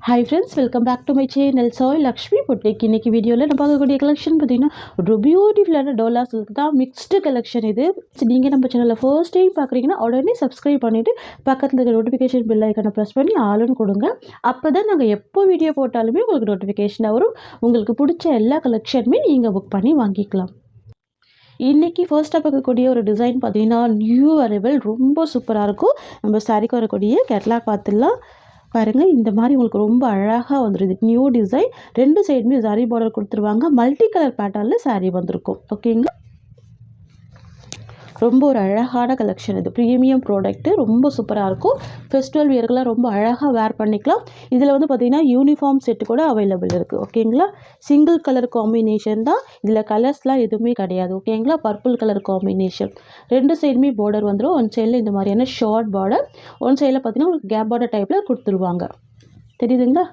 Hi friends, welcome back to my channel. Soy Lakshmi Boutique. இன்னைக்கு வீடியோவில் நம்ம பார்க்கக்கூடிய கலெக்ஷன் பார்த்தீங்கன்னா ஒரு பியூட்டிஃபுல்லான டோலா சில்க் தான் மிக்ஸ்டு கலெக்ஷன் இது. நீங்கள் நம்ம சேனலில் ஃபர்ஸ்ட் டைம் பார்க்குறீங்கன்னா உடனே சப்ஸ்கிரைப் பண்ணிவிட்டு பக்கத்தில் இருக்க நோட்டிஃபிகேஷன் பெல் ஐக்கனை ப்ரெஸ் பண்ணி ஆளுன்னு கொடுங்க. அப்போ தான் நாங்கள் எப்போ வீடியோ போட்டாலுமே உங்களுக்கு நோட்டிஃபிகேஷனாக வரும். உங்களுக்கு பிடிச்ச எல்லா கலெக்ஷனுமே நீங்கள் புக் பண்ணி வாங்கிக்கலாம். இன்றைக்கி ஃபர்ஸ்ட்டாக பார்க்கக்கூடிய ஒரு டிசைன் பார்த்தீங்கன்னா நியூ அரைவல் ரொம்ப சூப்பராக இருக்கும். நம்ம சாரிக்கு வரக்கூடிய கேட்லாக் பார்த்துடலாம். பாருங்கள், இந்த மாதிரி உங்களுக்கு ரொம்ப அழகாக வந்துடுது. நியூ டிசைன், ரெண்டு சைடுமே சாரி பார்டர் கொடுத்துருவாங்க. மல்டி கலர் பேட்டர்னில் சாரீ வந்திருக்கும். ஓகேங்களா, ரொம்ப ஒரு அழகான கலெக்ஷன். இது ப்ரீமியம் ப்ராடக்ட்டு, ரொம்ப சூப்பராக இருக்கும். ஃபெஸ்டிவல் வியர்கள்லாம் ரொம்ப அழகாக வேர் பண்ணிக்கலாம். இதில் வந்து பார்த்திங்கன்னா யூனிஃபார்ம் செட்டு கூட அவைலபிள் இருக்குது. ஓகேங்களா, சிங்கிள் கலர் காம்பினேஷன் தான், இதில் கலர்ஸ்லாம் எதுவுமே கிடையாது. ஓகேங்களா, பர்பிள் கலர் காம்பினேஷன். ரெண்டு சைடுமே பார்டர் வந்துடும். ஒன் சைடில் இந்த மாதிரியான ஷார்ட் பார்டர், ஒன் சைடில் பார்த்திங்கன்னா உங்களுக்கு கேப் பார்டர் டைப்பில் கொடுத்துருவாங்க. தெரியுதுங்களா,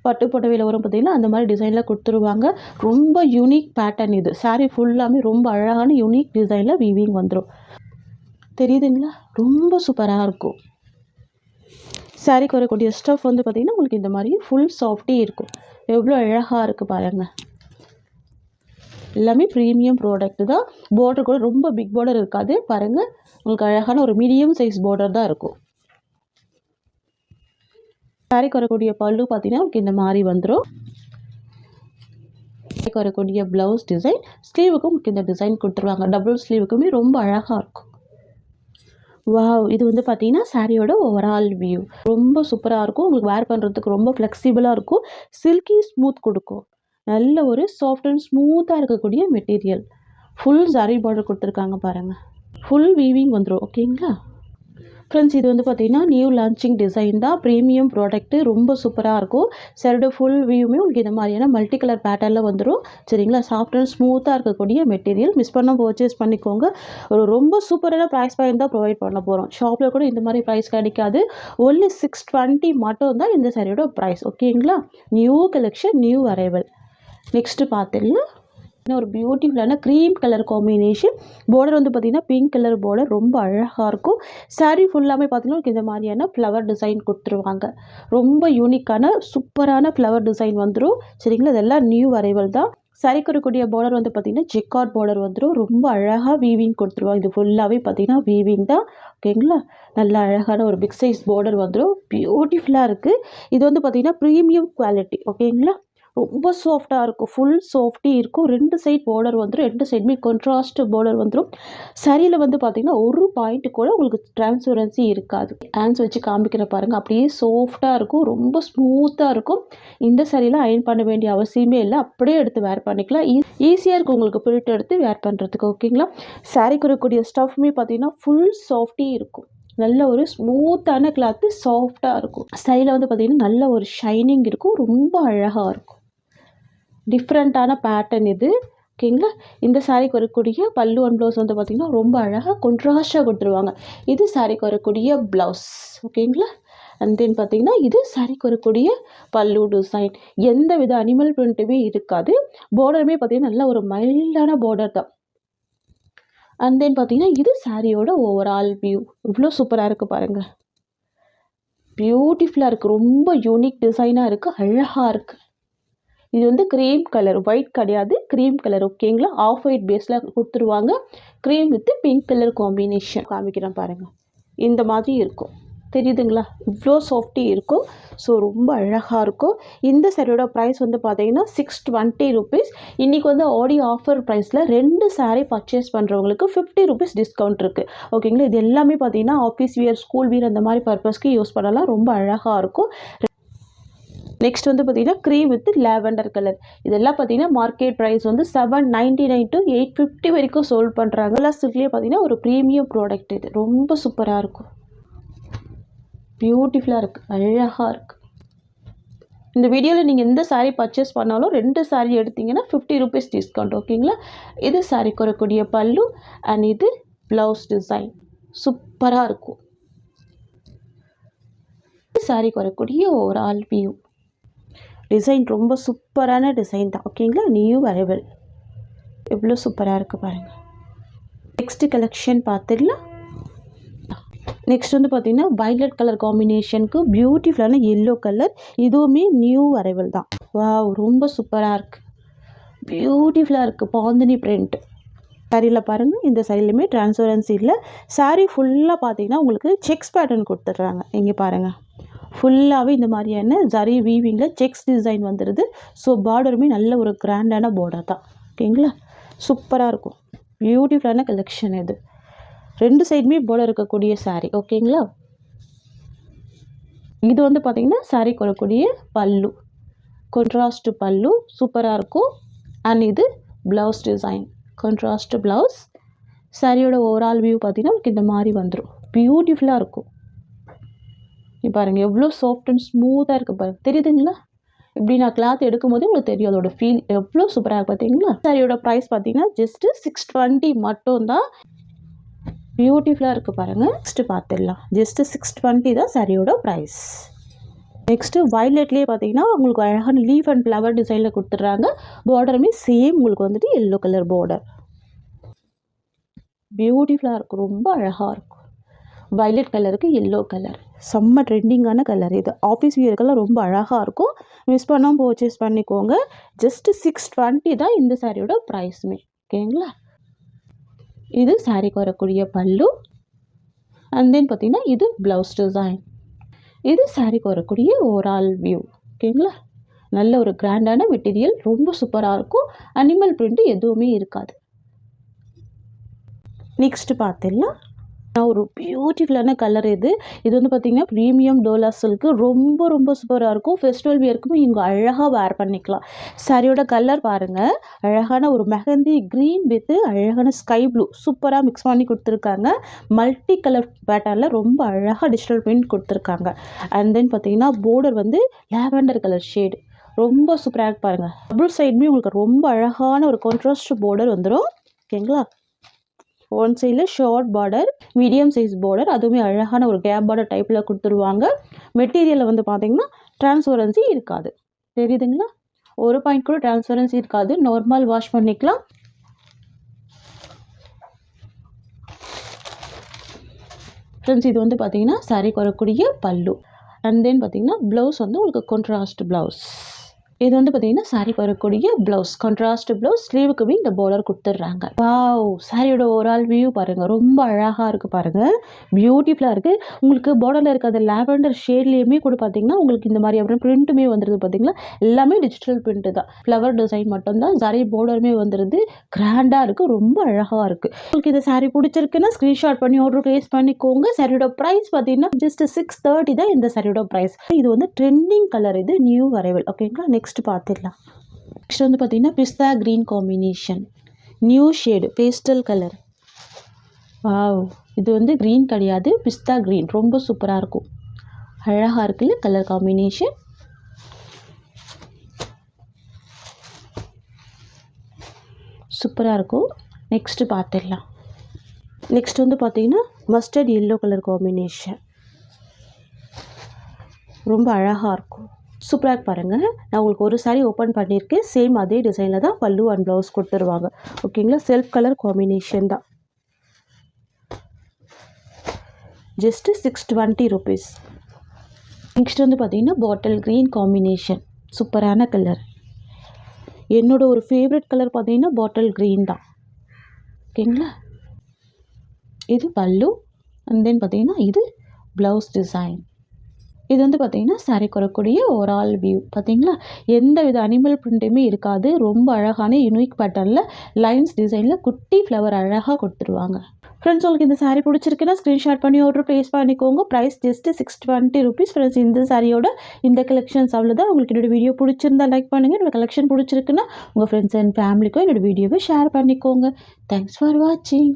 பட்டு புடவையில் வரும் பார்த்திங்கன்னா அந்த மாதிரி டிசைனில் கொடுத்துருவாங்க. ரொம்ப யூனிக் பேட்டர்ன் இது. சாரீ ஃபுல்லாமே ரொம்ப அழகான யூனிக் டிசைனில் வீவிங் வந்துடும். தெரியுதுங்களா, ரொம்ப சூப்பராக இருக்கும். சாரீக்கு வரக்கூடிய ஸ்டஃப் வந்து பார்த்திங்கன்னா உங்களுக்கு இந்த மாதிரி ஃபுல் சாஃப்டி இருக்கும். எவ்வளோ அழகாக இருக்குது பாருங்கள். எல்லாமே ப்ரீமியம் ப்ராடக்ட் தான். பார்டர் கூட ரொம்ப பிக் பார்டர் இருக்காது. பாருங்கள், உங்களுக்கு அழகான ஒரு மீடியம் சைஸ் பார்டர் தான் இருக்கும். சாரிக்கு வரக்கூடிய பல்லு பார்த்தீங்கன்னா உங்களுக்கு இந்த மாதிரி வந்துடும். சாரிக்கு வரக்கூடிய ப்ளவுஸ் டிசைன், ஸ்லீவுக்கும் உங்களுக்கு இந்த டிசைன் கொடுத்துருவாங்க. டபுள் ஸ்லீவுக்குமே ரொம்ப அழகாக இருக்கும். வாவ், இது வந்து பார்த்தீங்கன்னா சாரியோட ஓவரால் வியூ ரொம்ப சூப்பராக இருக்கும். உங்களுக்கு வேர் பண்ணுறதுக்கு ரொம்ப ஃப்ளெக்சிபிளாக இருக்கும். சில்கி ஸ்மூத் கொடுக்கும். நல்ல ஒரு சாஃப்ட் அண்ட் ஸ்மூத்தாக இருக்கக்கூடிய மெட்டீரியல். ஃபுல் சாரி பார்டர் கொடுத்துருக்காங்க பாருங்கள். ஃபுல் வீவிங் வந்துடும். ஓகேங்களா ஃப்ரெண்ட்ஸ், இது வந்து பார்த்திங்கன்னா நியூ லான்ச்சிங் டிசைன் தான். ப்ரீமியம் ப்ராடக்ட்டு, ரொம்ப சூப்பராக இருக்கும். சரடு ஃபுல் வியூமே உங்களுக்கு இந்த மாதிரியான மல்டி கலர் பேட்டர்னில் வந்துடும். சரிங்களா, சாஃப்ட் அண்ட் ஸ்மூத்தாக இருக்கக்கூடிய மெட்டீரியல். மிஸ் பண்ண பர்ச்சேஸ் பண்ணிக்கோங்க. ஒரு ரொம்ப சூப்பரான ப்ரைஸ் பாயிண்ட் தான் ப்ரொவைட் பண்ண போகிறோம். ஷாப்பில் கூட இந்த மாதிரி ப்ரைஸ் கிடைக்காது. ஒன்லி 620 மட்டும் தான் இந்த சாரியோட ப்ரைஸ். ஓகேங்களா, new collection, new arrival. Next பார்த்துடலாம். ஒரு பியூட்டிஃபுல்லான க்ரீம் கலர் காம்பினேஷன். பார்டர் வந்து பார்த்திங்கன்னா பிங்க் கலர் பார்டர், ரொம்ப அழகாக இருக்கும். சாரீ ஃபுல்லாமே பார்த்திங்கன்னா இந்த மாதிரியான ஃப்ளவர் டிசைன் கொடுத்துருவாங்க. ரொம்ப யூனிக்கான சூப்பரான ஃப்ளவர் டிசைன் வந்துடும். சரிங்களா, இதெல்லாம் நியூ அரைவல் தான். சாரிக்கு வரக்கூடிய பார்டர் வந்து பார்த்திங்கன்னா ஜெக்கார்ட் பார்டர் வந்துடும். ரொம்ப அழகாக வீவிங் கொடுத்துருவாங்க. இது ஃபுல்லாகவே பார்த்திங்கன்னா வீவிங் தான். ஓகேங்களா, நல்ல அழகான ஒரு பிக் சைஸ் பார்டர் வந்துடும். பியூட்டிஃபுல்லாக இருக்குது. இது வந்து பார்த்திங்கன்னா ப்ரீமியம் குவாலிட்டி. ஓகேங்களா, ரொம்ப சாஃப்டாக இருக்கும். ஃபுல் சாஃப்டி இருக்கும். ரெண்டு சைட் பார்டர் வந்துடும். ரெண்டு சைடுமே கான்ட்ராஸ்ட் பார்டர் வந்துடும். சரியில் வந்து பார்த்திங்கன்னா ஒரு பாயிண்ட்டு கூட உங்களுக்கு டிரான்ஸ்பரன்சி இருக்காது. ஹேண்ட்ஸ் வச்சு காமிக்கிற பாருங்கள், அப்படியே சாஃப்டாக இருக்கும். ரொம்ப ஸ்மூத்தாக இருக்கும். இந்த சரியில் அயன் பண்ண வேண்டிய அவசியமே இல்லை. அப்படியே எடுத்து வேர் பண்ணிக்கலாம். ஈஸியாக இருக்கும் உங்களுக்கு பிரிண்ட் எடுத்து வேர் பண்ணுறதுக்கு. ஓகேங்களா, சாரிக்கு வரக்கூடிய ஸ்டஃப்மே பார்த்திங்கன்னா ஃபுல் சாஃப்டி இருக்கும். நல்ல ஒரு ஸ்மூத்தான கிளாத்து, சாஃப்டாக இருக்கும். சைடில் வந்து பார்த்திங்கன்னா நல்ல ஒரு ஷைனிங் இருக்கும். ரொம்ப அழகாக இருக்கும். டிஃப்ரெண்ட்டான பேட்டர்ன் இது. ஓகேங்களா, இந்த சாரிக்கு வரக்கூடிய பல்லு அண்ட் ப்ளவுஸ் வந்து பார்த்திங்கன்னா ரொம்ப அழகாக கான்ட்ராஸ்டாக கொடுத்துருவாங்க. இது சாரிக்கு வரக்கூடிய ப்ளவுஸ். ஓகேங்களா, அண்ட் தென் பார்த்திங்கன்னா இது சாரிக்கு வரக்கூடிய பல்லு டிசைன். எந்த வித அனிமல் பிரிண்ட்டுமே இருக்காது. பார்டருமே பார்த்திங்கன்னா நல்ல ஒரு மைல்டான பார்டர் தான். அண்ட் தென் பார்த்திங்கன்னா இது சாரியோட ஓவரால் வியூ. இவ்வளோ சூப்பராக இருக்குது பாருங்கள். பியூட்டிஃபுல்லாக இருக்குது. ரொம்ப யூனிக் டிசைனாக இருக்குது. அழகாக இருக்குது. இது வந்து க்ரீம் கலர், ஒயிட் கிடையாது, க்ரீம் கலர். ஓகேங்களா, ஆஃப் ஒயிட் பேஸில் கொடுத்துருவாங்க. Cream with pink colour combination. காமிக்கிறேன் பாருங்கள். இந்த மாதிரி இருக்கும். தெரியுதுங்களா, இவ்வளோ சாஃப்டி இருக்கும். ஸோ ரொம்ப அழகாக இருக்கும். இந்த சாரியோட ப்ரைஸ் வந்து பார்த்தீங்கன்னா 620 ருபீஸ். இன்றைக்கி வந்து ஆடி ஆஃபர் ப்ரைஸில் ரெண்டு சாரீ பர்ச்சேஸ் பண்ணுறவங்களுக்கு 50 ருபீஸ் டிஸ்கவுண்ட் இருக்குது. ஓகேங்களா, இது எல்லாமே பார்த்தீங்கன்னா ஆஃபீஸ் வியர், ஸ்கூல் வியர் அந்த மாதிரி பர்பஸ்க்கு யூஸ் பண்ணலாம். ரொம்ப அழகாக இருக்கும். நெக்ஸ்ட் வந்து பார்த்திங்கன்னா க்ரீம் வித் லாவெண்டர் கலர். இதெல்லாம் பார்த்திங்கன்னா மார்க்கெட் ப்ரைஸ் வந்து 799 to 850 வரைக்கும் சோல்ட் பண்ணுறாங்க. எல்லாம் சில்க்லேயே பார்த்திங்கன்னா ஒரு ப்ரீமியம் ப்ராடக்ட். இது ரொம்ப சூப்பராக இருக்கும். பியூட்டிஃபுல்லாக இருக்குது, அழகாக இருக்குது. இந்த வீடியோவில் நீங்கள் எந்த சாரீ பர்ச்சேஸ் பண்ணாலும் ரெண்டு சாரீ எடுத்திங்கன்னா 50 ருபீஸ் டிஸ்கவுண்ட். ஓகேங்களா, இது சாரிக்கு வரக்கூடிய பல்லு அண்ட் இது ப்ளவுஸ் டிசைன். சூப்பராக இருக்கும். சாரிக்கு வரக்கூடிய ஓவரால் வியூ டிசைன் ரொம்ப சூப்பரான டிசைன் தான். ஓகேங்களா, நியூ அரைவல். எவ்வளோ சூப்பராக இருக்குது பாருங்கள். நெக்ஸ்ட் கலெக்ஷன் பார்த்துடலாம். நெக்ஸ்ட் வந்து பார்த்தீங்கன்னா வைலட் கலர் காம்பினேஷனுக்கு பியூட்டிஃபுல்லான எல்லோ கலர். இதுவுமே நியூ அரைவல் தான். வாவ், ரொம்ப சூப்பராக இருக்குது, பியூட்டிஃபுல்லாக இருக்குது. பாந்தினி பிரிண்ட் சாரியில் பாருங்கள். இந்த சாரிலையுமே டிரான்ஸ்பரன்சி இல்லை. சாரீ ஃபுல்லாக பார்த்தீங்கன்னா உங்களுக்கு செக்ஸ் பேட்டர்ன் கொடுத்துட்றாங்க. இங்கே பாருங்கள், ஃபுல்லாகவே இந்த மாதிரியான ஜரி வீவிங்கில் செக்ஸ் டிசைன் வந்துடுது. ஸோ பார்டருமே நல்ல ஒரு கிராண்டான பார்டர் தான். ஓகேங்களா, சூப்பராக இருக்கும், பியூட்டிஃபுல்லான கலெக்ஷன் இது. 2 சைடுமே பார்டர் இருக்கக்கூடிய சாரீ. ஓகேங்களா, இது வந்து பார்த்திங்கன்னா சாரீக்கு வரக்கூடிய பல்லு, கான்ட்ராஸ்ட் பல்லு சூப்பராக இருக்கும். அண்ட் இது ப்ளவுஸ் டிசைன், கான்ட்ராஸ்ட் ப்ளவுஸ். சாரியோட ஓவரால் வியூ பார்த்திங்கன்னா உங்களுக்கு இந்த மாதிரி வந்துடும், பியூட்டிஃபுல்லாக இருக்கும். நீ பாருங்கள் எவ்வளோ சாஃப்ட் அண்ட் ஸ்மூத்தாக இருக்குது பாருங்கள், தெரியுதுங்களா? இப்படி நான் கிளாத் எடுக்கும் போது உங்களுக்கு தெரியும் அதோட ஃபீல் எவ்வளோ சூப்பராக இருக்குது பார்த்தீங்களா? சாரியோட ப்ரைஸ் பார்த்தீங்கன்னா ஜஸ்ட்டு 620 மட்டும்தான். பியூட்டிஃபுல்லாக இருக்குது பாருங்கள். நெக்ஸ்ட்டு பார்த்துடலாம். ஜஸ்ட்டு 620 தான் சாரியோட ப்ரைஸ். நெக்ஸ்ட்டு வயலட்லேயே பார்த்தீங்கன்னா உங்களுக்கு அழகான லீஃப் அண்ட் ஃப்ளவர் டிசைனில் கொடுத்துட்றாங்க. பார்டருமே சேம் உங்களுக்கு வந்துட்டு எல்லோ கலர் பார்டர், பியூட்டிஃபுல்லாக இருக்கும், ரொம்ப அழகாக இருக்கும். வயலட் கலருக்கு எல்லோ கலர், செம்ம ட்ரெண்டிங்கான கலர் இது. ஆஃபீஸ் வியருக்கெல்லாம் ரொம்ப அழகாக இருக்கும். மிஸ் பண்ணாமல் பர்ச்சேஸ் பண்ணிக்கோங்க. ஜஸ்ட்டு 620 தான் இந்த சாரியோட ப்ரைஸுமே. ஓகேங்களா, இது சாரிக்கு வரக்கூடிய பல்லு. அண்ட் தென் பார்த்திங்கன்னா இது ப்ளவுஸ் டிசைன். இது சாரிக்கு வரக்கூடிய ஓவரால் வியூ. ஓகேங்களா, நல்ல ஒரு கிராண்டான மெட்டீரியல், ரொம்ப சூப்பராக இருக்கும். அனிமல் பிரிண்ட்டு எதுவுமே இருக்காது. நெக்ஸ்ட்டு பார்த்துடலாம். ஒரு பியூட்டிஃபுல்லான கலர் இது. இது வந்து பார்த்திங்கன்னா ப்ரீமியம் டோலா சில்க்கு, ரொம்ப ரொம்ப சூப்பராக இருக்கும். ஃபெஸ்டிவல் வியருக்குமே இங்கே அழகாக வேர் பண்ணிக்கலாம். சாரியோட கலர் பாருங்கள், அழகான ஒரு மெஹந்தி க்ரீன் வித் அழகான ஸ்கை ப்ளூ சூப்பராக மிக்ஸ் பண்ணி கொடுத்துருக்காங்க. மல்டி கலர் பேட்டர்னில் ரொம்ப அழகாக டிஜிட்டல் பிரிண்ட் கொடுத்துருக்காங்க. அண்ட் தென் பார்த்திங்கன்னா பார்டர் வந்து லாவெண்டர் கலர் ஷேடு, ரொம்ப சூப்பராக பாருங்கள். டபுள் சைடுமே உங்களுக்கு ரொம்ப அழகான ஒரு கான்ட்ராஸ்ட் பார்டர் வந்துடும். ஓகேங்களா, ஒன் சைடில் short border, medium size border, அதுவுமே அழகான ஒரு கேப் பார்டர் டைப்பில் கொடுத்துருவாங்க. மெட்டீரியலில் வந்து பார்த்திங்கன்னா டிரான்ஸ்பரன்சி இருக்காது, தெரியுதுங்களா? ஒரு பாயிண்ட் கூட டிரான்ஸ்பரன்சி இருக்காது, நார்மல் வாஷ் பண்ணிக்கலாம். ஃப்ரெண்ட்ஸ், இது வந்து பார்த்திங்கன்னா சாரிக்கு வரக்கூடிய பல்லு. அண்ட் தென் பார்த்திங்கன்னா ப்ளவுஸ் வந்து உங்களுக்கு கான்ட்ராஸ்ட் ப்ளவுஸ். இது வந்து பார்த்திங்கன்னா சாரிக்கு வரக்கூடிய ப்ளவுஸ், கான்ட்ராஸ்ட் ப்ளவுஸ். ஸ்லீவுக்குமே இந்த பார்டர் கொடுத்துட்றாங்க. வாவ், சாரியோட ஓவரால் வியூ பாருங்கள், ரொம்ப அழகாக இருக்குது பாருங்கள், பியூட்டிஃபுல்லாக இருக்குது. உங்களுக்கு பார்டரில் இருக்க அந்த லாவெண்டர் ஷேட்லேயுமே கூட பார்த்திங்கன்னா உங்களுக்கு இந்த மாதிரி அப்புறம் பிரிண்ட்டுமே வந்துடுது பார்த்திங்களா? எல்லாமே டிஜிட்டல் பிரிண்ட்டு தான், ஃப்ளவர் டிசைன் மட்டும்தான். சாரி பார்டருமே வந்துடுது, கிராண்டாக இருக்குது, ரொம்ப அழகாக இருக்குது. உங்களுக்கு இந்த சாரி பிடிச்சிருக்குன்னா ஸ்க்ரீன்ஷாட் பண்ணி ஆர்டர் ப்ளேஸ் பண்ணிக்கோங்க. சாரியோட ப்ரைஸ் பார்த்திங்கன்னா ஜஸ்ட் 630 தான் இந்த சாரியோட ப்ரைஸ். இது வந்து ட்ரெண்டிங் கலர், இது நியூ அரைவல். ஓகேங்களா, நெக்ஸ்ட் பார்த்துடலாம். நெக்ஸ்ட் வந்து பார்த்தீங்கன்னா pista green combination, new shade pastel colour. Wow, இது வந்து க்ரீன் கிடையாது, பிஸ்தா க்ரீன், ரொம்ப சூப்பராக இருக்கும், அழகாக இருக்குல்ல கலர் காம்பினேஷன். சூப்பராக இருக்கும். நெக்ஸ்ட்டு பார்த்துடலாம். நெக்ஸ்ட் வந்து பார்த்தீங்கன்னா மஸ்டர்ட் எல்லோ கலர் காம்பினேஷன், ரொம்ப அழகாக இருக்கும், சூப்பராக பாருங்கள். நான் உங்களுக்கு ஒரு சாரீ ஓப்பன் பண்ணியிருக்கேன், சேம் அதே டிசைனில் தான் பல்லு அண்ட் ப்ளவுஸ் கொடுத்துருவாங்க. ஓகேங்களா, செல்ஃப் கலர் காம்பினேஷன் தான். Just 620 rupees. நெக்ஸ்ட் வந்து பார்த்திங்கன்னா பாட்டில் க்ரீன் காம்பினேஷன், சூப்பரான கலர். என்னோட ஒரு ஃபேவரட் கலர் பார்த்திங்கன்னா பாட்டில் க்ரீன் தான். ஓகேங்களா, இது பல்லு. அண்ட் தென் பார்த்திங்கன்னா இது ப்ளவுஸ் டிசைன். இது வந்து பார்த்திங்கன்னா சாரிக்கு வரக்கூடிய ஓவரால் வியூ. பார்த்திங்களா, எந்த வித அனிமல் பிரிண்ட்டுமே இருக்காது, ரொம்ப அழகான யூனிக் பேட்டர்னில் லைன்ஸ் டிசைனில் குட்டி ஃப்ளவர் அழகாக கொடுத்துருவாங்க. ஃப்ரெண்ட்ஸ், உங்களுக்கு இந்த சாரீ பிடிச்சிருக்குன்னா ஸ்க்ரீன்ஷாட் பண்ணி ஆர்டர் ப்ளேஸ் பண்ணிக்கோங்க. Price just 620 rupees. ஃப்ரெண்ட்ஸ், இந்த சாரியோட இந்த கலெக்ஷன்ஸ் அவ்வளோதான். உங்களுக்கு என்னோடய வீடியோ பிடிச்சிருந்தா லைக் பண்ணுங்கள். என்னோடய கலெக்ஷன் பிடிச்சிருக்குன்னா உங்கள் ஃப்ரெண்ட்ஸ் அண்ட் ஃபேமிலிக்கும் என்னோடய வீடியோவை ஷேர் பண்ணிக்கோங்க. தேங்க்ஸ் ஃபார் வாட்சிங்.